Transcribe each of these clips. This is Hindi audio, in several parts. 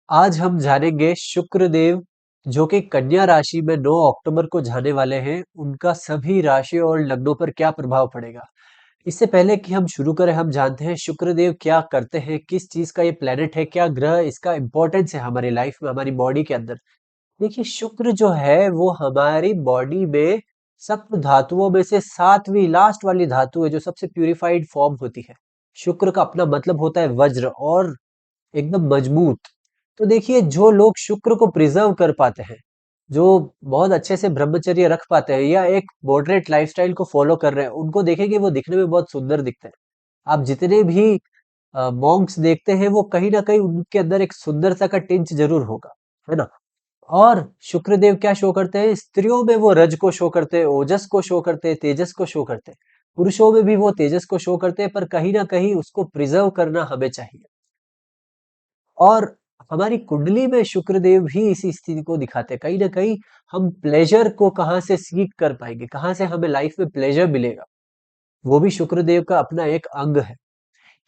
आज हम जानेंगे शुक्र देव जो कि कन्या राशि में 9 अक्टूबर को जाने वाले हैं, उनका सभी राशियों और लग्नों पर क्या प्रभाव पड़ेगा। इससे पहले कि हम शुरू करें, हम जानते हैं शुक्र देव क्या करते हैं, किस चीज का ये प्लेनेट है, क्या ग्रह इसका इंपॉर्टेंस है हमारी लाइफ में, हमारी बॉडी के अंदर। देखिए, शुक्र जो है वो हमारी बॉडी में सप्त धातुओं में से सातवीं लास्ट वाली धातु है, जो सबसे प्यूरिफाइड फॉर्म होती है। शुक्र का अपना मतलब होता है वज्र और एकदम मजबूत। तो देखिए, जो लोग शुक्र को प्रिजर्व कर पाते हैं, जो बहुत अच्छे से ब्रह्मचर्य रख पाते हैं या एक मॉडरेट लाइफस्टाइल को फॉलो कर रहे हैं, उनको देखेंगे वो दिखने में बहुत सुंदर दिखते हैं। आप जितने भी मॉन्क्स देखते हैं, वो कहीं ना कहीं उनके अंदर एक सुंदरता का टिंच जरूर होगा, है ना। और शुक्रदेव क्या शो करते हैं, स्त्रियों में वो रज को शो करते हैं, ओजस को शो करते हैं, तेजस को शो करते हैं। पुरुषों में भी वो तेजस को शो करते हैं, पर कहीं ना कहीं उसको प्रिजर्व करना हमें चाहिए। और हमारी कुंडली में शुक्रदेव भी इसी स्थिति को दिखाते हैं। कहीं ना कहीं हम प्लेजर को कहाँ से सीख कर पाएंगे, कहाँ से हमें लाइफ में प्लेजर मिलेगा, वो भी शुक्रदेव का अपना एक अंग है।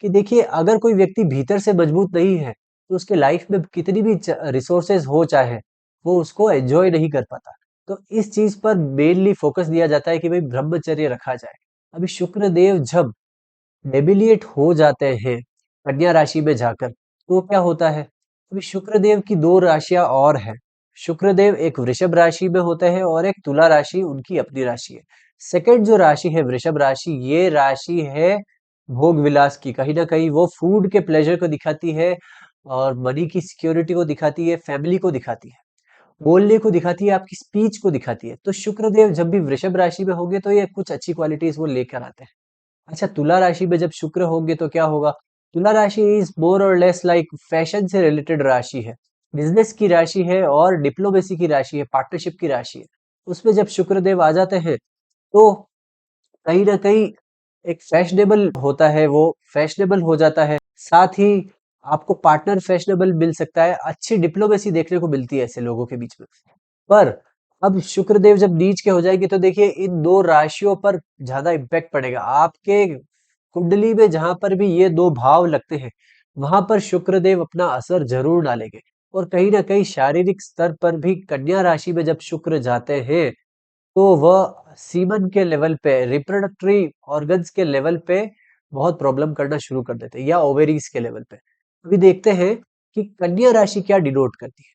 कि देखिए, अगर कोई व्यक्ति भीतर से मजबूत नहीं है, तो उसके लाइफ में कितनी भी रिसोर्सेज हो चाहे, वो उसको एंजॉय नहीं कर पाता। तो इस चीज पर मेनली फोकस दिया जाता है कि भाई ब्रह्मचर्य रखा जाए। अभी शुक्रदेव जब डेबिलिएट हो जाते हैं कन्या राशि में जाकर, तो क्या होता है, अभी शुक्रदेव की दो राशियां और हैं। शुक्रदेव एक वृषभ राशि में होते हैं और एक तुला राशि उनकी अपनी राशि है। सेकंड जो राशि है वृषभ राशि, ये राशि है भोग विलास की। कहीं ना कहीं वो फूड के प्लेजर को दिखाती है और मनी की सिक्योरिटी को दिखाती है, फैमिली को दिखाती है, बोलने को दिखाती है, आपकी स्पीच को दिखाती है। तो शुक्रदेव जब भी वृषभ राशि में होंगे तो ये कुछ अच्छी क्वालिटीज वो लेकर आते हैं। अच्छा, तुला राशि में जब शुक्र होंगे तो क्या होगा, तुला राशि इज मोर और लेस लाइक फैशन से रिलेटेड राशि है, बिजनेस की राशि है और डिप्लोमेसी की राशि है, पार्टनरशिप की राशि है। उसमें जब शुक्रदेव आ जाते हैं तो कहीं ना कहीं एक फैशनेबल होता है, वो फैशनेबल हो जाता है। साथ ही आपको पार्टनर फैशनेबल मिल सकता है, अच्छी डिप्लोमेसी देखने को मिलती है ऐसे लोगों के बीच में। पर अब शुक्रदेव जब नीच के हो जाएंगे तो देखिए, इन दो राशियों पर ज्यादा इम्पैक्ट पड़ेगा। आपके कुंडली में जहां पर भी ये दो भाव लगते हैं, वहां पर शुक्रदेव अपना असर जरूर डालेंगे। और कहीं ना कहीं शारीरिक स्तर पर भी कन्या राशि में जब शुक्र जाते हैं, तो वह सीमन के लेवल पे, रिप्रोडक्टरी ऑर्गन्स के लेवल पे बहुत प्रॉब्लम करना शुरू कर देते हैं, या ओवेरीज के लेवल पे। अभी देखते हैं कि कन्या राशि क्या डिनोट करती है।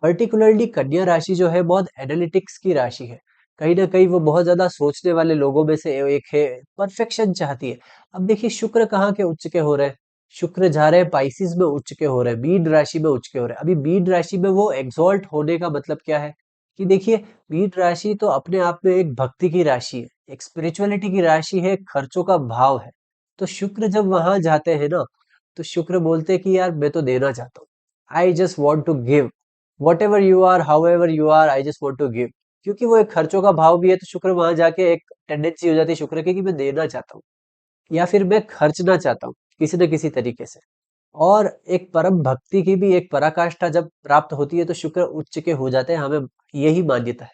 पर्टिकुलरली कन्या राशि जो है बहुत एनालिटिक्स की राशि है। कहीं ना कहीं वो बहुत ज्यादा सोचने वाले लोगों में से एक है, परफेक्शन चाहती है। अब देखिए, शुक्र कहाँ के उच्च के हो रहे हैं, शुक्र जा रहे हैं पाइसिस में उच्च के हो रहे हैं, मीन राशि में उच्च के हो रहे हैं। अभी मीन राशि में वो एग्जॉल्ट होने का मतलब क्या है, कि देखिए, मीन राशि तो अपने आप में एक भक्ति की राशि है, एक स्पिरिचुअलिटी की राशि है, खर्चों का भाव है। तो शुक्र जब वहां जाते हैं ना, तो शुक्र बोलते हैं कि यार मैं तो देना चाहता हूँ, I just want to give, whatever you are, however you are, I just want to give. क्योंकि वो एक खर्चों का भाव भी है, तो शुक्र वहां जाके एक टेंडेंसी हो जाती है शुक्र की कि मैं देना चाहता हूँ, या फिर मैं खर्चना चाहता हूँ किसी न किसी तरीके से। और एक परम भक्ति की भी एक पराकाष्ठा जब प्राप्त होती है, तो शुक्र उच्च के हो जाते हैं, हमें यही मान्यता है।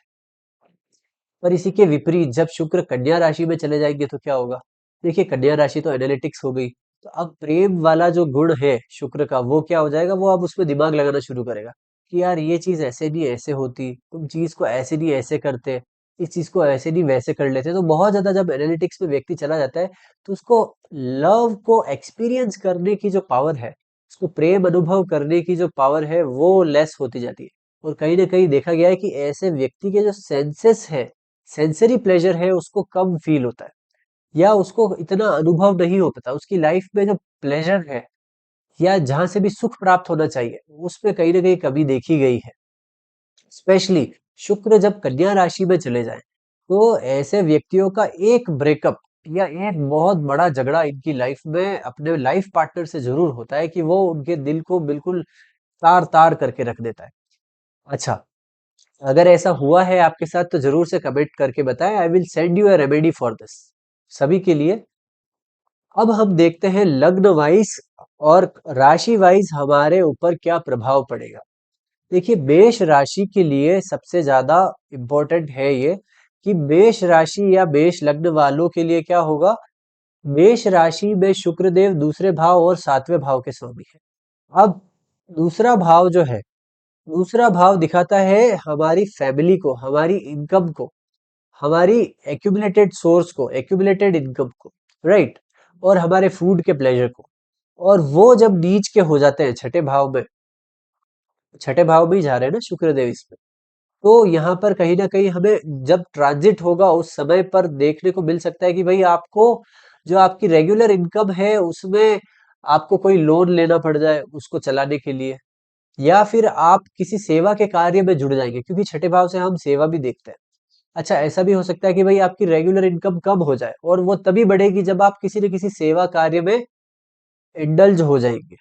पर इसी के विपरीत जब शुक्र कन्या राशि में चले जाएंगे तो क्या होगा। देखिए, कन्या राशि तो एनालिटिक्स हो गई, तो अब प्रेम वाला जो गुण है शुक्र का, वो क्या हो जाएगा, वो अब उसमें दिमाग लगाना शुरू करेगा कि यार ये चीज ऐसे नहीं ऐसे होती, तुम चीज को ऐसे नहीं ऐसे करते, इस चीज को ऐसे नहीं वैसे कर लेते। तो बहुत ज्यादा जब एनालिटिक्स में व्यक्ति चला जाता है, तो उसको लव को एक्सपीरियंस करने की जो पावर है, उसको प्रेम अनुभव करने की जो पावर है, वो लेस होती जाती है। और कहीं ना कहीं देखा गया है कि ऐसे व्यक्ति के जो सेंसेस है, सेंसरी प्लेजर है, उसको कम फील होता है, या उसको इतना अनुभव नहीं हो पाता। उसकी लाइफ में जो प्लेजर है या जहां से भी सुख प्राप्त होना चाहिए, उसमें कहीं ना कहीं कमी देखी गई है। स्पेशली शुक्र जब कन्या राशि में चले जाए, तो ऐसे व्यक्तियों का एक ब्रेकअप या एक बहुत बड़ा झगड़ा इनकी लाइफ में अपने लाइफ पार्टनर से जरूर होता है, कि वो उनके दिल को बिल्कुल तार तार करके रख देता है। अच्छा, अगर ऐसा हुआ है आपके साथ तो जरूर से कमेंट करके बताएं, I will send you a remedy for this, सभी के लिए। अब हम देखते हैं लग्न वाइज और राशि वाइज हमारे ऊपर क्या प्रभाव पड़ेगा। देखिए, मेष राशि के लिए सबसे ज्यादा इंपॉर्टेंट है ये, कि मेष राशि या मेष लग्न वालों के लिए क्या होगा। मेष राशि में शुक्रदेव दूसरे भाव और सातवें भाव के स्वामी है। अब दूसरा भाव जो है, दूसरा भाव दिखाता है हमारी फैमिली को, हमारी इनकम को, हमारी एक्यूमुलेटेड सोर्स को, एक्यूमुलेटेड इनकम को, राइट, और हमारे फूड के प्लेजर को। और वो जब नीच के हो जाते हैं छठे भाव में, छठे भाव में ही जा रहे हैं ना शुक्रदेव इसमें, तो यहाँ पर कहीं ना कहीं हमें जब ट्रांजिट होगा उस समय पर देखने को मिल सकता है कि भाई आपको जो आपकी रेगुलर इनकम है उसमें आपको कोई लोन लेना पड़ जाए उसको चलाने के लिए, या फिर आप किसी सेवा के कार्य में जुड़ जाएंगे, क्योंकि छठे भाव से हम सेवा भी देखते हैं। अच्छा, ऐसा भी हो सकता है कि भाई आपकी रेगुलर इनकम कम हो जाए और वो तभी बढ़ेगी जब आप किसी न किसी सेवा कार्य में इंडल्ज हो जाएंगे,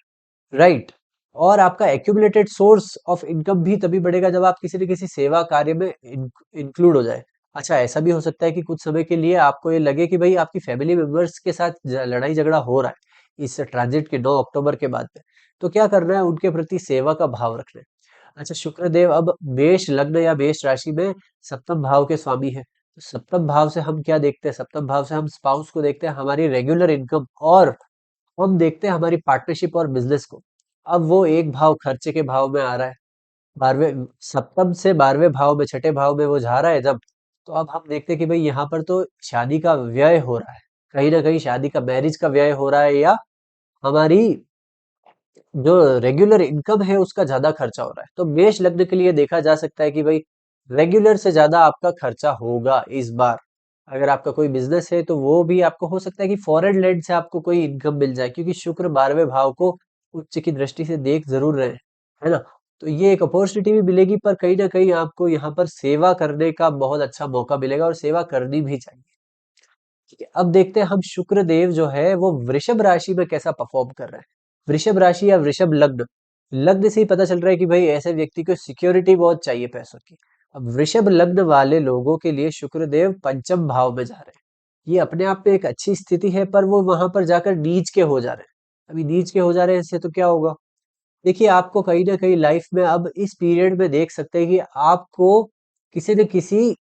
राइट। और आपका एक्यूमुलेटेड सोर्स ऑफ इनकम भी तभी बढ़ेगा जब आप किसी न किसी सेवा कार्य में इंक्लूड हो जाए। अच्छा, ऐसा भी हो सकता है कि कुछ समय के लिए आपको ये लगे कि भाई आपकी फैमिली मेंबर्स के साथ लड़ाई झगड़ा हो रहा है इस ट्रांजिट के 9 अक्टूबर के बाद में, तो क्या करना है, उनके प्रति सेवा का भाव रखना है। अच्छा, शुक्रदेव अब मेष लग्न या मेष राशि में सप्तम भाव के स्वामी है, तो सप्तम भाव से हम क्या देखते हैं, सप्तम भाव से हम स्पाउस को देखते हैं, हमारी रेगुलर इनकम, और हम देखते हैं हमारी पार्टनरशिप और बिजनेस को। अब वो एक भाव खर्चे के भाव में आ रहा है, 12वें सप्तम से 12वें भाव में, छठे भाव में वो जा रहा है जब, तो अब हम देखते हैं कि भाई यहाँ पर तो शादी का व्यय हो रहा है, कहीं ना कहीं शादी का, मैरिज का व्यय हो रहा है, या हमारी जो रेगुलर इनकम है उसका ज्यादा खर्चा हो रहा है। तो मेष लग्न के लिए देखा जा सकता है कि भाई रेगुलर से ज्यादा आपका खर्चा होगा इस बार। अगर आपका कोई बिजनेस है तो वो भी आपको हो सकता है कि फॉरेन लैंड से आपको कोई इनकम मिल जाए, क्योंकि शुक्र 12वें भाव को उच्च की दृष्टि से देख जरूर रहे हैं, है ना। तो ये एक अपॉर्चुनिटी भी मिलेगी, पर कहीं ना कहीं आपको यहाँ पर सेवा करने का बहुत अच्छा मौका मिलेगा और सेवा करनी भी चाहिए। ठीक है, अब देखते हैं हम शुक्र देव जो है वो वृषभ राशि में कैसा परफॉर्म कर रहा है। वृषभ राशि या वृषभ लग्न, लग्न से ही पता चल रहा है कि भाई ऐसे व्यक्ति को सिक्योरिटी बहुत चाहिए पैसों की। अब वृषभ लग्न वाले लोगों के लिए शुक्र देव पंचम भाव में जा रहे हैं। ये अपने आप में एक अच्छी स्थिति है, पर वो वहां पर जाकर नीच के हो जा रहे हैं। अभी नीच के हो जा रहे हैं, इससे तो क्या होगा, देखिए आपको कहीं ना कहीं लाइफ में अब इस पीरियड में देख सकते हैं कि आपको किसी न किसी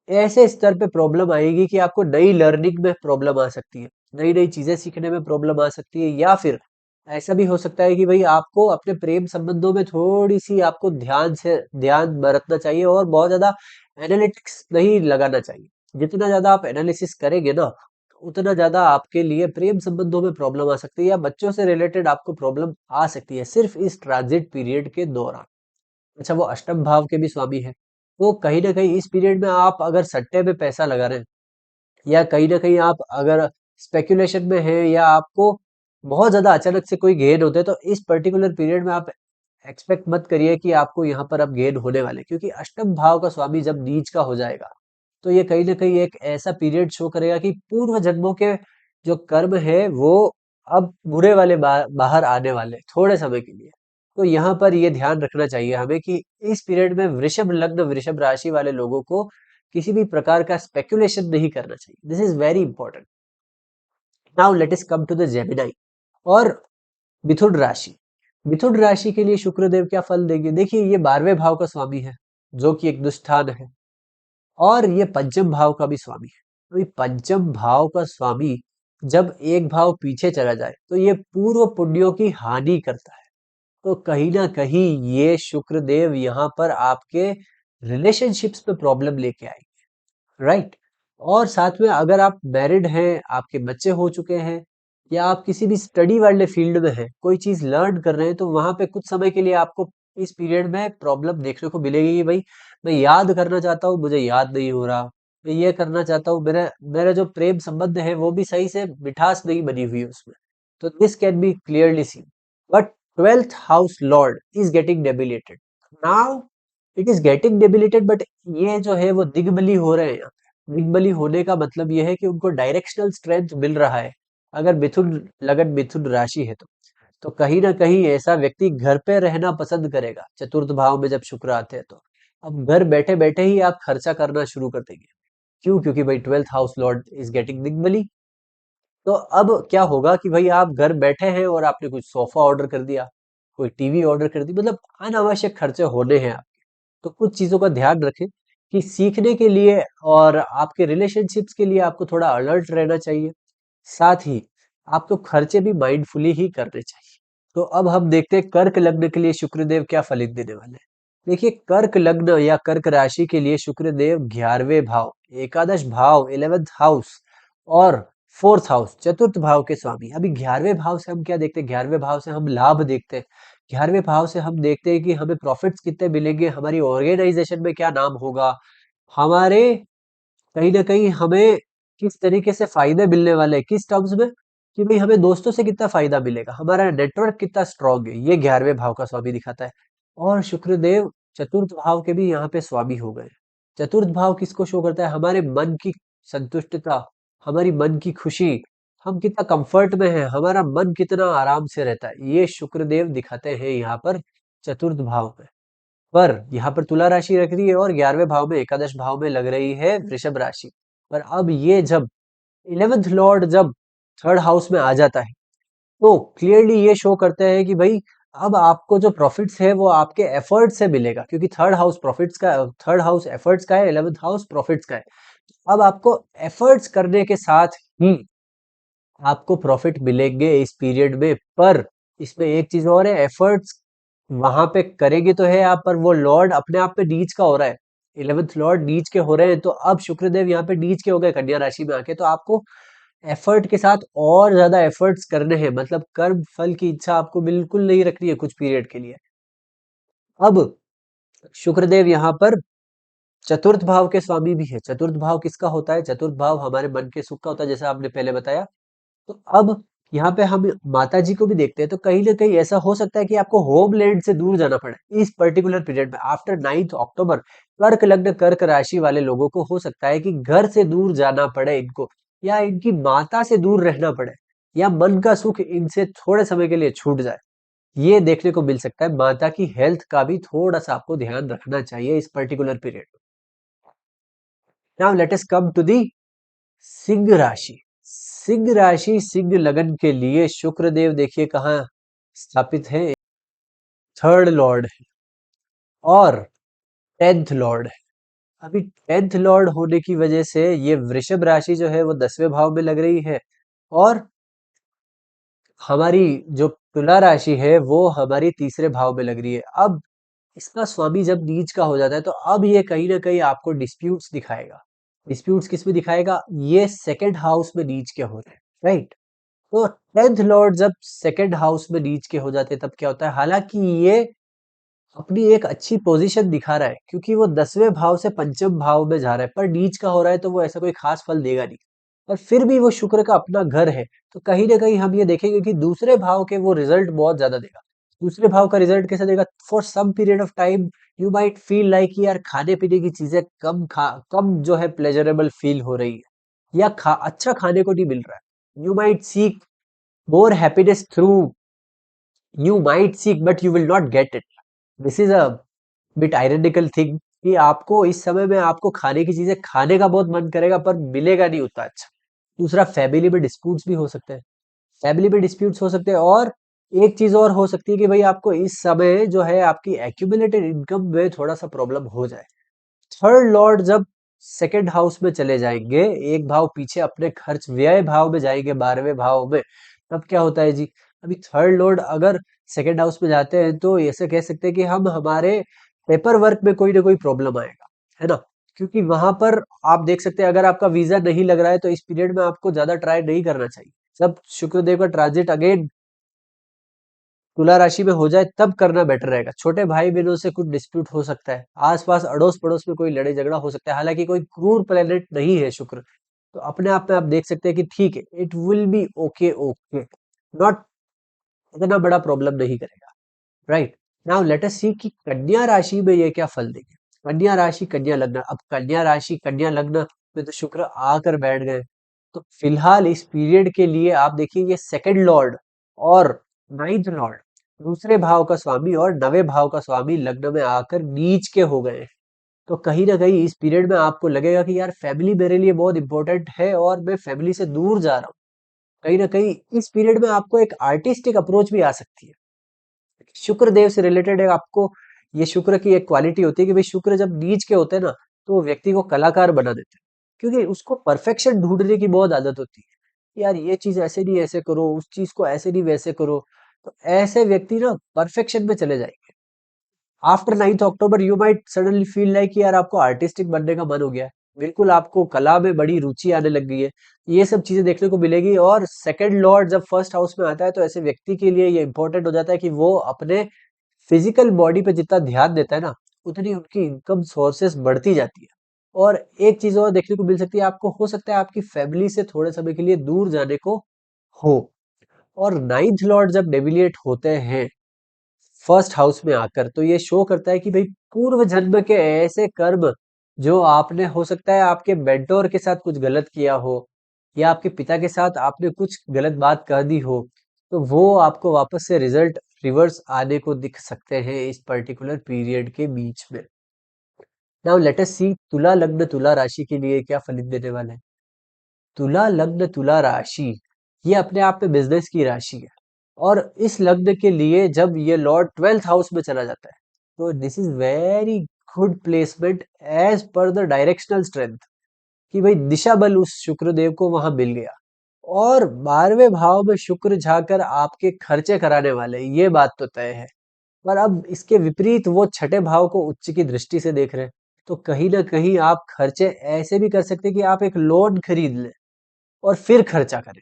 ऐसे स्तर पे प्रॉब्लम आएगी कि आपको नई लर्निंग में प्रॉब्लम आ सकती है, नई नई चीजें सीखने में प्रॉब्लम आ सकती है, या फिर ऐसा भी हो सकता है कि भाई आपको अपने प्रेम संबंधों में थोड़ी सी आपको ध्यान बरतना चाहिए और बहुत ज्यादा एनालिटिक्स नहीं लगाना चाहिए। जितना ज्यादा आप एनालिसिस करेंगे ना, उतना ज्यादा आपके लिए प्रेम संबंधों में प्रॉब्लम आ सकती है, या बच्चों से रिलेटेड आपको प्रॉब्लम आ सकती है सिर्फ इस ट्रांजिट पीरियड के दौरान। अच्छा, वो अष्टम भाव के भी स्वामी है, तो कहीं ना कहीं इस पीरियड में आप अगर सट्टे में पैसा लगा रहे हैं, या कहीं ना कहीं आप अगर स्पेकुलेशन में है, या आपको बहुत ज्यादा अचानक से कोई गेन होते हैं, तो इस पर्टिकुलर पीरियड में आप एक्सपेक्ट मत करिए कि आपको यहाँ पर अब गेन होने वाले, क्योंकि अष्टम भाव का स्वामी जब नीच का हो जाएगा तो ये कहीं ना कहीं एक ऐसा पीरियड शो करेगा कि पूर्व जन्मों के जो कर्म है वो अब बुरे वाले बाहर आने वाले थोड़े समय के लिए। तो यहाँ पर ये ध्यान रखना चाहिए हमें कि इस पीरियड में वृषभ लग्न वृषभ राशि वाले लोगों को किसी भी प्रकार का स्पेकुलेशन नहीं करना चाहिए। This is very important. Now let us come to the Gemini और मिथुन राशि। मिथुन राशि के लिए शुक्रदेव क्या फल देंगे, देखिए ये 12वें भाव का स्वामी है, जो कि एक दुष्टान है, और ये पंचम भाव का भी स्वामी है। तो ये पंचम भाव का स्वामी जब एक भाव पीछे चला जाए तो ये पूर्व पुण्यों की हानि करता है। तो कहीं ना कहीं ये शुक्रदेव यहाँ पर आपके रिलेशनशिप्स पे प्रॉब्लम लेके आएंगे, राइट। और साथ में अगर आप मैरिड हैं, आपके बच्चे हो चुके हैं, या आप किसी भी स्टडी वाले फील्ड में हैं, कोई चीज लर्न कर रहे हैं, तो वहां पे कुछ समय के लिए आपको इस पीरियड में प्रॉब्लम देखने को मिलेगी कि भाई मैं याद करना चाहता हूँ, मुझे याद नहीं हो रहा, मैं ये करना चाहता हूँ, मेरा मेरा जो प्रेम संबंध है वो भी सही से मिठास नहीं बनी हुई है उसमें। तो this can be clearly seen, but 12th house lord is getting debilitated now, it is getting debilitated, but ये जो है वो दिग्बली हो रहे हैं। दिग्बली होने का मतलब ये है कि उनको डायरेक्शनल स्ट्रेंथ मिल रहा है। अगर मिथुन लगन मिथुन राशि है तो कहीं ना कहीं ऐसा व्यक्ति घर पे रहना पसंद करेगा चतुर्थ भाव में जब शुक्र आते हैं तो। अब घर बैठे बैठे ही आप खर्चा करना शुरू कर देंगे। क्यों? क्योंकि भाई 12th house lord is getting दिग्बली। तो अब क्या होगा कि भाई आप घर बैठे हैं और आपने कुछ सोफा ऑर्डर कर दिया, कोई टीवी ऑर्डर कर दी, मतलब अनावश्यक खर्चे होने हैं आपके। तो कुछ चीजों का ध्यान रखें कि सीखने के लिए और आपके रिलेशनशिप्स के लिए आपको थोड़ा अलर्ट रहना चाहिए। साथ ही आपको खर्चे भी माइंडफुली ही करने चाहिए। तो अब हम देखते हैं कर्क लग्न के लिए शुक्रदेव क्या फलित देने वाले हैं। देखिए कर्क लग्न या कर्क राशि के लिए शुक्रदेव 11वें भाव, एकादश भाव, 11th हाउस और 4th हाउस, चतुर्थ भाव के स्वामी। अभी 11वें भाव से हम क्या देखते हैं? 11वें भाव से हम लाभ देखते हैं। 11वें भाव से हम देखते हैं कि हमें प्रॉफिट्स कितने मिलेंगे, हमारी ऑर्गेनाइजेशन में क्या नाम होगा, हमारे कहीं न कहीं हमें किस तरीके से फ़ायदे मिलने वाले हैं, किस टर्म्स में कि भई हमें दोस्तों से कितना फ़ायदा मिलेगा, हमारा नेटवर्क कितना स्ट्रॉन्ग है, ये 11वें भाव का स्वामी दिखाता है। और शुक्रदेव चतुर्थ भाव के भी यहाँ पे स्वामी हो गए। चतुर्थ भाव किसको शो करता है? हमारे मन की संतुष्टता, हमारी मन की खुशी, हम कितना कम्फ़र्ट में हैं, हमारा मन कितना आराम से रहता है, ये शुक्रदेव दिखाते हैं यहाँ पर चतुर्थ भाव में। पर यहाँ पर तुला राशि रख रही है और 11वें भाव में एकादश भाव में लग रही है वृषभ राशि। पर अब ये जब 11th लॉर्ड जब थर्ड हाउस में आ जाता है तो क्लियरली ये शो करते हैं कि भाई अब आपको जो प्रॉफिट्स है वो आपके एफर्ट से मिलेगा, क्योंकि थर्ड हाउस प्रॉफिट्स का, थर्ड हाउस एफर्ट्स का है, 11th हाउस प्रॉफिट्स का है। अब आपको एफर्ट्स करने के साथ ही आपको प्रॉफिट मिलेंगे इस पीरियड में। पर इसमें एक चीज और है, एफर्ट्स वहां पे करेंगे तो है आप, पर वो लॉर्ड अपने आप पे नीच का हो रहा है। 11th लॉर्ड नीच के हो रहे हैं, तो अब शुक्रदेव यहाँ पे नीच के हो गए कन्या राशि में आके, तो आपको एफर्ट के साथ और ज्यादा एफर्ट्स करने हैं, मतलब कर्म फल की इच्छा आपको बिल्कुल नहीं रखनी है कुछ पीरियड के लिए। अब शुक्रदेव यहाँ पर चतुर्थ भाव के स्वामी भी है। चतुर्थ भाव किसका होता है? चतुर्थ भाव हमारे मन के सुख का होता है, जैसा आपने पहले बताया। तो अब यहाँ पे हम माता जी को भी देखते हैं, तो कहीं ना कहीं ऐसा हो सकता है कि आपको होमलैंड से दूर जाना पड़े इस पर्टिकुलर पीरियड में। आफ्टर 9th अक्टूबर कर्क लग्न कर्क राशि वाले लोगों को हो सकता है कि घर से दूर जाना पड़े इनको, या इनकी माता से दूर रहना पड़े, या मन का सुख इनसे थोड़े समय के लिए छूट जाए। ये देखने को मिल सकता है। माता की हेल्थ का भी थोड़ा सा आपको ध्यान रखना चाहिए इस पर्टिकुलर पीरियड में। Now let us come to the सिंह राशि। सिंह राशि, सिंह लगन के लिए शुक्रदेव देखिए कहाँ स्थापित है, थर्ड लॉर्ड है और 10th लॉर्ड है। अभी 10th लॉर्ड होने की वजह से ये वृषभ राशि जो है वो 10वें भाव में लग रही है, और हमारी जो तुला राशि है वो हमारी तीसरे भाव में लग रही है। अब इसका स्वामी जब नीच का हो जाता है तो अब ये कहीं ना कहीं आपको डिस्प्यूट्स दिखाएगा। डिस्प्यूट्स किस में दिखाएगा? ये सेकंड हाउस में नीच के हो रहे हैं, राइट? तो 10th लॉर्ड जब सेकंड हाउस में नीच के हो जाते हैं तब क्या होता है? हालांकि ये अपनी एक अच्छी पोजीशन दिखा रहा है, क्योंकि वो 10वें भाव से पंचम भाव में जा रहा है, पर नीच का हो रहा है तो वो ऐसा कोई खास फल देगा नहीं। और फिर भी वो शुक्र का अपना घर है, तो कहीं ना कहीं हम ये देखेंगे कि दूसरे भाव के वो रिजल्ट बहुत ज्यादा देगा। दूसरे भाव का रिजल्ट कैसे देगा? For some period of time you might feel like यार खाने पीने की चीजें कम जो है प्लेजरेबल फील हो रही है, या अच्छा खाने को नहीं मिल रहा है। You might seek more happiness through, you might seek but you will not get it. This is a bit ironical thing कि आपको इस समय में आपको खाने की चीजें खाने का बहुत मन करेगा पर मिलेगा नहीं उतना अच्छा। दूसरा, फैमिली में डिस्प्यूट्स भी हो सकते हैं, फैमिली में डिस्प्यूट्स हो सकते हैं। और एक चीज और हो सकती है कि भाई आपको इस समय जो है आपकी एक्यूमुलेटेड इनकम में थोड़ा सा प्रॉब्लम हो जाए। थर्ड लॉर्ड जब सेकंड हाउस में चले जाएंगे, एक भाव पीछे अपने खर्च व्यय भाव में जाएंगे, 12वें भाव में, तब क्या होता है जी? अभी थर्ड लॉर्ड अगर सेकंड हाउस में जाते हैं तो ऐसे कह सकते हैं कि हम हमारे पेपर वर्क में कोई ना कोई प्रॉब्लम आएगा, है ना? क्योंकि वहां पर आप देख सकते हैं अगर आपका वीजा नहीं लग रहा है तो इस पीरियड में आपको ज्यादा ट्राई नहीं करना चाहिए। जब शुक्रदेव का ट्रांजिट अगेन तुला राशि में हो जाए तब करना बेटर रहेगा। छोटे भाई बहनों से कुछ डिस्प्यूट हो सकता है, आसपास अड़ोस पड़ोस में कोई लड़ाई झगड़ा हो सकता है, हालांकि कोई क्रूर प्लेनेट नहीं है शुक्र, तो अपने आप में आप देख सकते हैं कि ठीक है, it will be okay, okay, not इतना बड़ा प्रॉब्लम नहीं करेगा। राइट? नाउ लेट अस सी कि कन्या राशि में ये क्या फल देंगे। कन्या राशि कन्या लग्न, अब कन्या राशि कन्या लग्न में तो शुक्र आकर बैठ गए, तो फिलहाल इस पीरियड के लिए आप देखिए ये सेकंड लॉर्ड और 9th लॉर्ड, दूसरे भाव का स्वामी और 9वें भाव का स्वामी लग्न में आकर नीच के हो गए। तो कहीं ना कहीं इस पीरियड में आपको लगेगा कि यार फैमिली मेरे लिए बहुत इंपॉर्टेंट है और मैं फैमिली से दूर जा रहा हूँ। कहीं ना कहीं इस पीरियड में आपको एक आर्टिस्टिक अप्रोच भी आ सकती है। शुक्र देव से रिलेटेड है आपको, ये शुक्र की एक क्वालिटी होती है कि भाई शुक्र जब नीच के होते हैं ना तो वो व्यक्ति को कलाकार बना देते हैं, क्योंकि उसको परफेक्शन ढूंढने की बहुत आदत होती है। यार ये चीज ऐसे नहीं ऐसे करो, उस चीज को ऐसे नहीं वैसे करो। तो ऐसे व्यक्ति ना परफेक्शन में चले जाएंगे। After 9th October you might suddenly feel like कि यार आपको आर्टिस्टिक बनने का मन हो गया है, बिल्कुल आपको कला में बड़ी रुचि आने लग गई है। ये सब चीजें देखने को मिलेगी। और सेकंड लॉर्ड जब फर्स्ट हाउस में आता है तो ऐसे व्यक्ति के लिए ये इंपॉर्टेंट हो जाता है कि वो अपने फिजिकल बॉडी पे जितना ध्यान देता है ना, उतनी उनकी इनकम सोर्सेस बढ़ती जाती है। और एक चीज और देखने को मिल सकती है आपको, हो सकता है आपकी फैमिली से थोड़े समय के लिए दूर जाने को हो। और नाइन्थ लॉर्ड जब डेविलिएट होते हैं फर्स्ट हाउस में आकर, तो ये शो करता है कि भाई पूर्व जन्म के ऐसे कर्म जो आपने, हो सकता है आपके मेंटोर के साथ कुछ गलत किया हो या आपके पिता के साथ आपने कुछ गलत बात कह दी हो, तो वो आपको वापस से रिजल्ट रिवर्स आने को दिख सकते हैं इस पर्टिकुलर पीरियड के बीच में। नाउ लेट अस सी तुला लग्न तुला राशि के लिए क्या फलित देने वाला है। तुला लग्न तुला राशि ये अपने आप में बिजनेस की राशि है। और इस लग्न के लिए जब ये लॉर्ड 12th हाउस में चला जाता है, तो this is very good placement as per the directional strength, कि भाई दिशा बल उस शुक्रदेव को वहां मिल गया। और 12वें भाव में शुक्र जाकर आपके खर्चे कराने वाले, ये बात तो तय है। पर अब इसके विपरीत वो छठे भाव को उच्च की दृष्टि से देख रहे हैं, तो कहीं ना कहीं आप खर्चे ऐसे भी कर सकते हैं कि आप एक लोन खरीद लें और फिर खर्चा करें।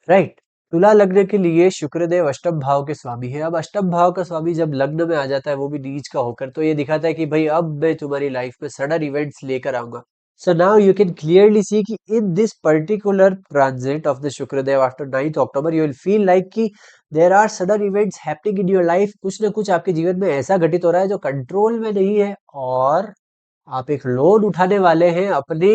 राइट। तुला लग्न के लिए शुक्रदेव अष्टम भाव के स्वामी है। अब अष्टम भाव का स्वामी जब लग्न में आ जाता है, वो भी नीच का होकर, तो ये दिखाता है कि भाई अब मैं तुम्हारी लाइफ में सडन इवेंट्स लेकर आऊंगा। So now you can clearly see कि in this particular transit of the शुक्रदेव after 9th October you will feel like कि there are sudden events happening in your life. कुछ ना कुछ आपके जीवन में ऐसा घटित हो रहा है जो कंट्रोल में नहीं है, और आप एक लोन उठाने वाले हैं अपने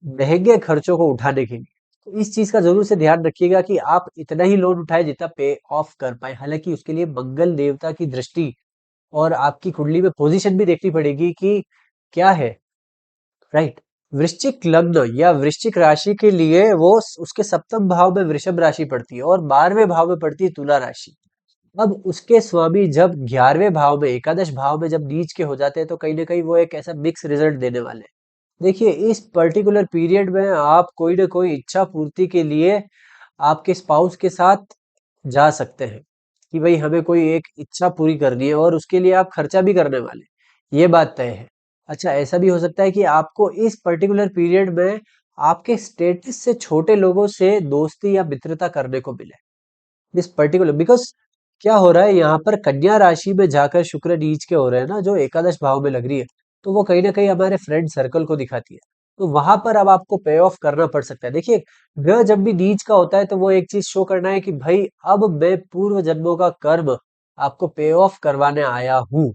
महंगे खर्चों को उठाने के लिए। तो इस चीज का जरूर से ध्यान रखिएगा कि आप इतना ही लोन उठाए जितना पे ऑफ कर पाए। हालांकि उसके लिए मंगल देवता की दृष्टि और आपकी कुंडली में पोजीशन भी देखनी पड़ेगी कि क्या है। राइट। वृश्चिक लग्न या वृश्चिक राशि के लिए वो उसके सप्तम भाव में वृषभ राशि पड़ती है और 12वें भाव में पड़ती है तुला राशि। अब उसके स्वामी जब 11वें भाव में, एकादश भाव में जब नीच के हो जाते हैं, तो कहीं ना कहीं वो एक ऐसा मिक्स रिजल्ट देने वाले हैं। देखिए इस पर्टिकुलर पीरियड में आप कोई ना कोई इच्छा पूर्ति के लिए आपके स्पाउस के साथ जा सकते हैं कि भाई हमें कोई एक इच्छा पूरी करनी है, और उसके लिए आप खर्चा भी करने वाले, ये बात तय है। अच्छा, ऐसा भी हो सकता है कि आपको इस पर्टिकुलर पीरियड में आपके स्टेटस से छोटे लोगों से दोस्ती या मित्रता करने को मिले। दिस पर्टिकुलर बिकॉज क्या हो रहा है यहाँ पर, कन्या राशि में जाकर शुक्र नीच के हो रहे हैं ना, जो एकादश भाव में लग रही है, तो वो कहीं ना कहीं हमारे फ्रेंड सर्कल को दिखाती है। तो वहां पर अब आपको पे ऑफ करना पड़ सकता है। देखिए ग्रह जब भी नीच का होता है तो वो एक चीज शो करना है कि भाई अब मैं पूर्व जन्मों का कर्म आपको पे ऑफ करवाने आया हूँ।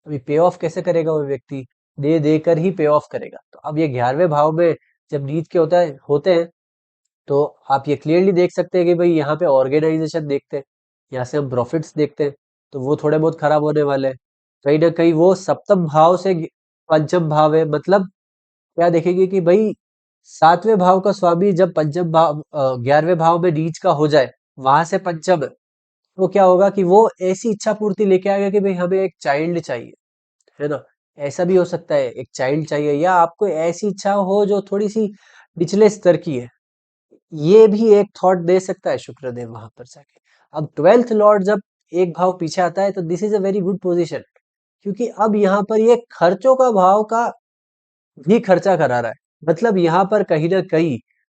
अभी पे ऑफ कैसे करेगा वो व्यक्ति, दे देकर ही पे ऑफ करेगा। तो अब ये 11वें भाव में जब नीच के होते हैं, तो आप ये क्लियरली देख सकते हैं कि भाई यहाँ पे ऑर्गेनाइजेशन देखते हैं, यहाँ से हम प्रॉफिट्स देखते हैं, तो वो थोड़े बहुत खराब होने वाले हैं। कहीं ना कहीं वो सप्तम भाव से पंचम भाव है, मतलब क्या देखेंगे कि भाई 7वें भाव का स्वामी जब पंचम भाव 11वें भाव में नीच का हो जाए, वहां से पंचम है, तो क्या होगा कि वो ऐसी इच्छा पूर्ति लेके आएगा कि भाई हमें एक चाइल्ड चाहिए, है ना। ऐसा भी हो सकता है एक चाइल्ड चाहिए, या आपको ऐसी इच्छा हो जो थोड़ी सी निचले स्तर की है, ये भी एक थॉट दे सकता है शुक्रदेव वहां पर जाके। अब 12th लॉर्ड जब एक भाव पीछे आता है, तो this is a very good position, क्योंकि अब यहाँ पर ये खर्चों का भाव का भी खर्चा करा रहा है। मतलब यहाँ पर कहीं ना कहीं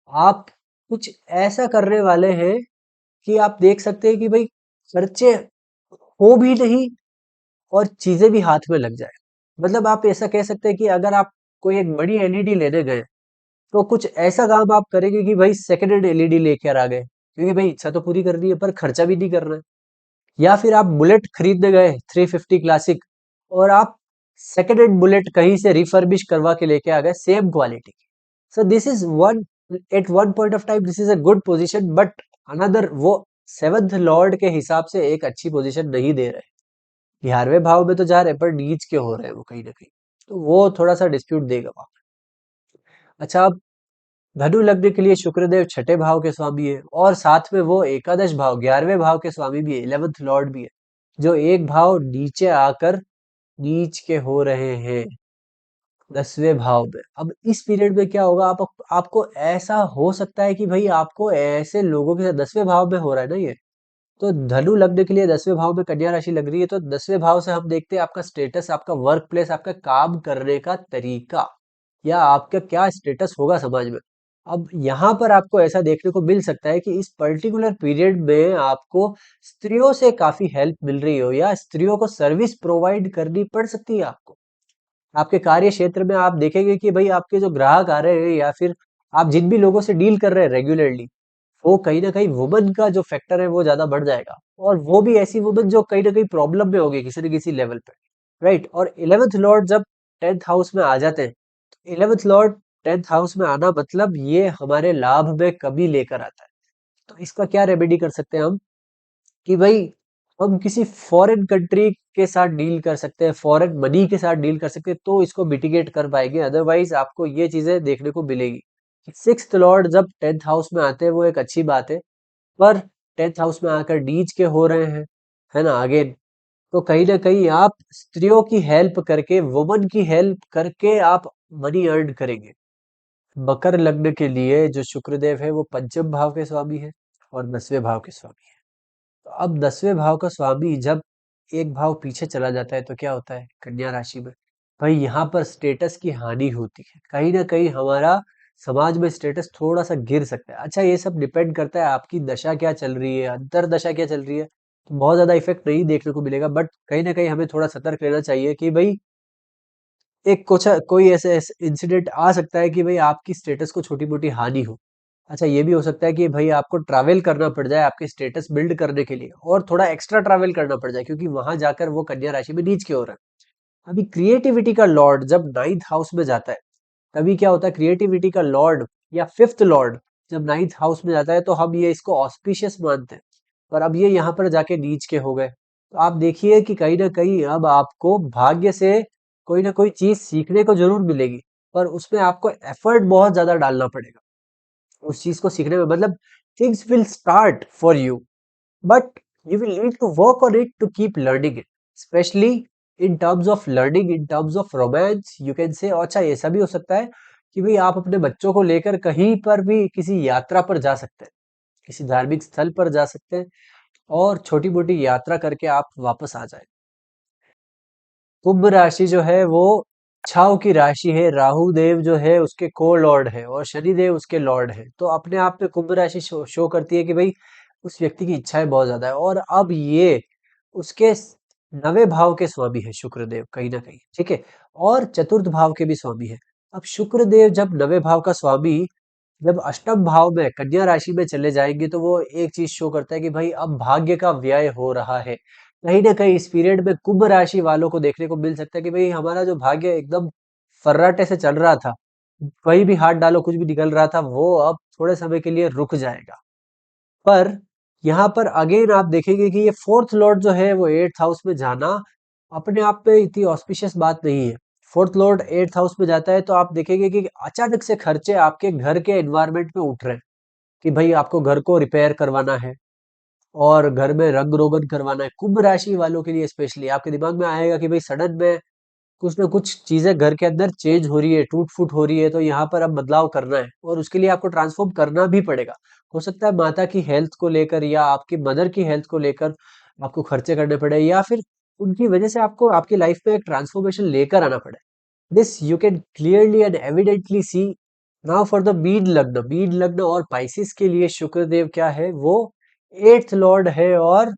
आप कुछ ऐसा करने वाले हैं कि आप देख सकते हैं कि भाई खर्चे हो भी नहीं और चीजें भी हाथ में लग जाए। मतलब आप ऐसा कह सकते हैं कि अगर आप कोई एक बड़ी एलईडी लेने गए, तो कुछ ऐसा काम आप करेंगे कि भाई सेकंड हैंड एलईडी लेकर आ गए, क्योंकि भाई इच्छा तो पूरी करनी है पर खर्चा भी नहीं करना है। या फिर आप बुलेट खरीदने गए 350 क्लासिक, और आप सेकंड हैंड बुलेट कहीं से रिफर्बिश करवा के लेके आ गए same quality. So this is one, at one point of time this is a good position, but another वो सेवंथ लॉर्ड के हिसाब से एक अच्छी पोजीशन नहीं दे रहे। 11वें भाव में तो जा रहे हैं पर नीच के हो रहे हैं वो कहीं ना कहीं, तो वो थोड़ा सा डिस्प्यूट देगा वहां। अच्छा, अब धनु लग्न के लिए शुक्रदेव छठे भाव के स्वामी है, और साथ में वो एकादश भाव 11वें भाव के स्वामी भी है, 11th लॉर्ड भी है, जो एक भाव नीचे आकर नीच के हो रहे हैं 10वें भाव में। अब इस पीरियड में क्या होगा, आपको ऐसा हो सकता है कि भाई आपको ऐसे लोगों के साथ 10वें भाव में हो रहा है ना ये, तो धनु लग्न के लिए 10वें भाव में कन्या राशि लग रही है, तो 10वें भाव से हम देखते हैं आपका स्टेटस, आपका वर्क प्लेस, आपका काम करने का तरीका या आपका क्या स्टेटस होगा समाज में। अब यहाँ पर आपको ऐसा देखने को मिल सकता है कि इस पर्टिकुलर पीरियड में आपको स्त्रियों से काफी हेल्प मिल रही हो या स्त्रियों को सर्विस प्रोवाइड करनी पड़ सकती है आपको। आपके कार्य क्षेत्र में आप देखेंगे कि भाई आपके जो ग्राहक आ रहे हैं या फिर आप जिन भी लोगों से डील कर रहे हैं रेगुलरली, वो कहीं ना कहीं वुमन का जो फैक्टर है वो ज्यादा बढ़ जाएगा, और वो भी ऐसी वुमन जो कहीं ना कहीं प्रॉब्लम में होगी किसी न किसी लेवल पे, राइट। और 11th लॉर्ड जब 10th हाउस में आ जाते हैं, तो 11th लॉर्ड 10th हाउस में आना मतलब ये हमारे लाभ में कमी लेकर आता है। तो इसका क्या रेमेडी कर सकते हैं हम कि भाई हम किसी फॉरेन कंट्री के साथ डील कर सकते हैं, फॉरेन मनी के साथ डील कर सकते हैं, तो इसको मिटिगेट कर पाएंगे। अदरवाइज आपको ये चीजें देखने को मिलेगी। सिक्स्थ लॉर्ड जब 10th हाउस में आते हैं वो एक अच्छी बात है, पर 10th हाउस में आकर नीच के हो रहे हैं, है ना, अगेन, तो कहीं ना कहीं आप स्त्रियों की हेल्प करके, वुमन की हेल्प करके आप मनी अर्न करेंगे। मकर लग्न के लिए जो शुक्रदेव है वो पंचम भाव के स्वामी है और 10वें भाव के स्वामी है। तो अब 10वें भाव का स्वामी जब एक भाव पीछे चला जाता है तो क्या होता है कन्या राशि में, भाई यहाँ पर स्टेटस की हानि होती है, कहीं ना कहीं हमारा समाज में स्टेटस थोड़ा सा गिर सकता है। अच्छा, ये सब डिपेंड करता है आपकी दशा क्या चल रही है, अंतर दशा क्या चल रही है, तो बहुत ज्यादा इफेक्ट नहीं देखने को मिलेगा, बट कहीं ना कहीं हमें थोड़ा सतर्क रहना चाहिए कि भाई एक कुछ कोई ऐसे इंसिडेंट आ सकता है कि भाई आपकी स्टेटस को छोटी मोटी हानि हो। अच्छा, ये भी हो सकता है कि भाई आपको ट्रैवल करना पड़ जाए आपके स्टेटस बिल्ड करने के लिए, और थोड़ा एक्स्ट्रा ट्रैवल करना पड़ जाए क्योंकि वहां जाकर वो कन्या राशि में नीच के हो रहा है। अभी क्रिएटिविटी का लॉर्ड जब 9th हाउस में जाता है, तभी क्या होता है, क्रिएटिविटी का लॉर्ड या 5th लॉर्ड जब 9th हाउस में जाता है तो हम ये इसको ऑस्पिशियस मानते हैं, पर अब ये यहाँ पर जाके नीच के हो गए, तो आप देखिए कि कहीं ना कहीं अब आपको भाग्य से कोई ना कोई चीज सीखने को जरूर मिलेगी, पर उसमें आपको एफर्ट बहुत ज्यादा डालना पड़ेगा उस चीज को सीखने में। मतलब things will start for you, but you will need to work on it to keep learning it, especially in terms of learning, in terms of romance you can say। और अच्छा, ऐसा भी हो सकता है कि भाई आप अपने बच्चों को लेकर कहीं पर भी किसी यात्रा पर जा सकते हैं, किसी धार्मिक स्थल पर जा सकते हैं और छोटी मोटी यात्रा करके आप वापस आ जाए। कुंभ राशि जो है वो इच्छाओं की राशि है, राहु देव जो है उसके को लॉर्ड है और शनि देव उसके लॉर्ड है, तो अपने आप में कुंभ राशि शो करती है कि भाई उस व्यक्ति की इच्छाएं बहुत ज्यादा है, और अब ये उसके 9वें भाव के स्वामी है शुक्रदेव कहीं ना कहीं, ठीक है, और चतुर्थ भाव के भी स्वामी है। अब शुक्रदेव जब 9वें भाव का स्वामी जब अष्टम भाव में कन्या राशि में चले जाएंगे तो वो एक चीज शो करता है कि भाई अब भाग्य का व्यय हो रहा है। कहीं ना कहीं इस पीरियड में कुंभ राशि वालों को देखने को मिल सकता है कि भाई हमारा जो भाग्य एकदम फर्राटे से चल रहा था, कहीं भी हाथ डालो कुछ भी निकल रहा था, वो अब थोड़े समय के लिए रुक जाएगा। पर यहाँ पर अगेन आप देखेंगे कि ये फोर्थ लॉर्ड जो है वो 8th हाउस में जाना अपने आप में इतनी ऑस्पिशियस बात नहीं है। फोर्थ लॉर्ड 8th हाउस में जाता है तो आप देखेंगे कि अचानक से खर्चे आपके घर के एनवायरनमेंट में उठ रहे हैं कि भाई आपको घर को रिपेयर करवाना है और घर में रंग रोगन करवाना है। कुंभ राशि वालों के लिए स्पेशली आपके दिमाग में आएगा कि भाई सडन में कुछ ना कुछ चीजें घर के अंदर चेंज हो रही है, टूट फूट हो रही है, तो यहाँ पर अब बदलाव करना है और उसके लिए आपको ट्रांसफॉर्म करना भी पड़ेगा। हो सकता है माता की हेल्थ को लेकर या आपकी मदर की हेल्थ को लेकर आपको खर्चे करने पड़े, या फिर उनकी वजह से आपको आपकी लाइफ में एक ट्रांसफॉर्मेशन लेकर आना पड़े। This you can clearly and evidently see. Now for the mean लग्न और पाइसिस के लिए शुक्रदेव क्या है, वो 8th लॉर्ड है और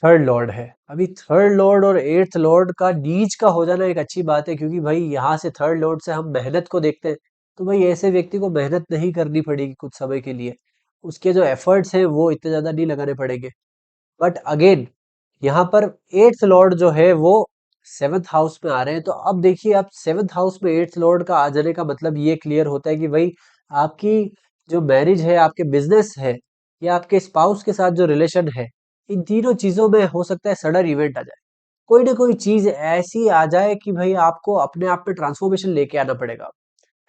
थर्ड लॉर्ड है। अभी थर्ड लॉर्ड और 8th लॉर्ड का नीच का हो जाना एक अच्छी बात है, क्योंकि भाई यहाँ से थर्ड लॉर्ड से हम मेहनत को देखते हैं, तो भाई ऐसे व्यक्ति को मेहनत नहीं करनी पड़ेगी कुछ समय के लिए, उसके जो एफर्ट्स हैं वो इतने ज्यादा नहीं लगाने पड़ेंगे। बट अगेन यहाँ पर 8th लॉर्ड जो है वो 7th हाउस में आ रहे हैं, तो अब देखिए आप 7th हाउस में 8th लॉर्ड का आ जाने का मतलब ये क्लियर होता है कि भाई आपकी जो मैरिज है, आपके बिजनेस है या आपके स्पाउस के साथ जो रिलेशन है, इन तीनों चीजों में हो सकता है सडन इवेंट आ जाए, कोई ना कोई चीज ऐसी आ जाए कि भाई आपको अपने आप में ट्रांसफॉर्मेशन लेके आना पड़ेगा,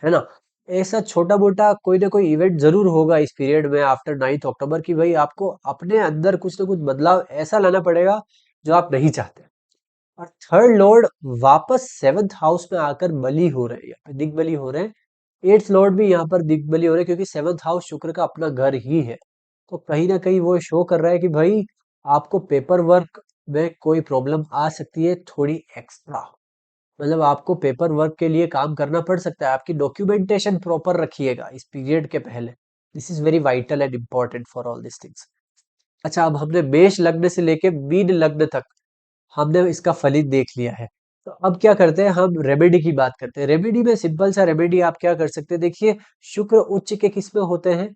है ना। ऐसा छोटा मोटा कोई ना कोई इवेंट जरूर होगा इस पीरियड में आफ्टर 9th अक्टूबर की भाई आपको अपने अंदर कुछ ना कुछ बदलाव ऐसा लाना पड़ेगा जो आप नहीं चाहते। और थर्ड लॉर्ड वापस 7th हाउस में आकर बली हो रहे हैं, यहाँ पे दिग्बली हो रहे हैं। 8th लॉर्ड भी यहाँ पर दिग्बली हो रहे हैं क्योंकि 7th हाउस शुक्र का अपना घर ही है, तो कहीं ना कहीं वो शो कर रहा है कि भाई आपको पेपर वर्क में कोई प्रॉब्लम आ सकती है थोड़ी एक्स्ट्रा। मतलब आपको पेपर वर्क के लिए काम करना पड़ सकता है। आपकी डॉक्यूमेंटेशन प्रॉपर रखिएगा इस पीरियड के पहले। This is very vital and important for all this things. अच्छा, अब हमने मेष लग्न से लेके मीन लग्न तक हमने इसका फलित देख लिया है। तो अब क्या करते हैं, हम रेमेडी की बात करते हैं। रेमेडी में सिंपल सा रेमेडी आप क्या कर सकते हैं, देखिए शुक्र उच्च के किस में होते हैं,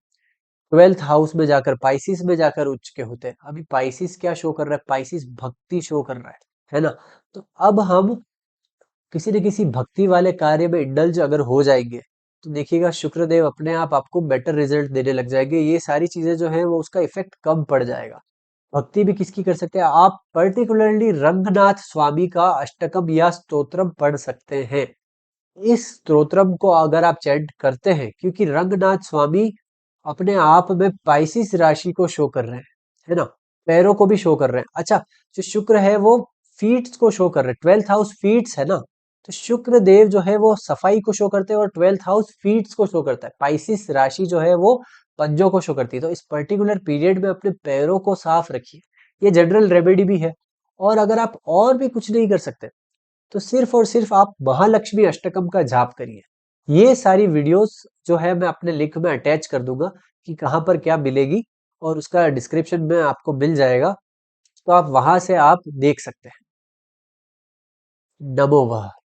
12th हाउस में जाकर, पाइसिस में जाकर उच्च के होते हैं। अभी पाइसिस क्या शो कर रहा है, पाइसिस भक्ति शो कर रहा है ना। तो अब हम किसी न किसी भक्ति वाले कार्य में इंडल्ज अगर हो जाएंगे तो देखिएगा शुक्रदेव अपने आप आपको बेटर रिजल्ट देने लग जाएंगे। ये सारी चीजें जो है वो उसका इफेक्ट कम पड़ जाएगा। भक्ति भी किसकी कर सकते हैं आप, पर्टिकुलरली रंगनाथ स्वामी का अष्टकम या स्तोत्रम पढ़ सकते हैं। इस स्तोत्रम को अगर आप चैंट करते हैं, क्योंकि रंगनाथ स्वामी अपने आप में पाइसिस राशि को शो कर रहे हैं, है ना, पैरों को भी शो कर रहे हैं। अच्छा, जो शुक्र है वो फीट्स को शो कर रहे हैं, 12th हाउस फीट्स है ना। तो शुक्र देव जो है वो सफाई को शो करते हैं और 12th हाउस फीट्स को शो करता है। पाइसिस राशि जो है वो पंजों को शो करती है। तो इस पर्टिकुलर पीरियड में अपने पैरों को साफ रखिए। ये जनरल रेमेडी भी है। और अगर आप और भी कुछ नहीं कर सकते तो सिर्फ और सिर्फ आप महालक्ष्मी अष्टकम का जाप करिए। ये सारी वीडियोस जो है मैं अपने लिंक में अटैच कर दूंगा कि कहाँ पर क्या मिलेगी, और उसका डिस्क्रिप्शन में आपको मिल जाएगा। तो आप वहां से आप देख सकते हैं। नमो वाह।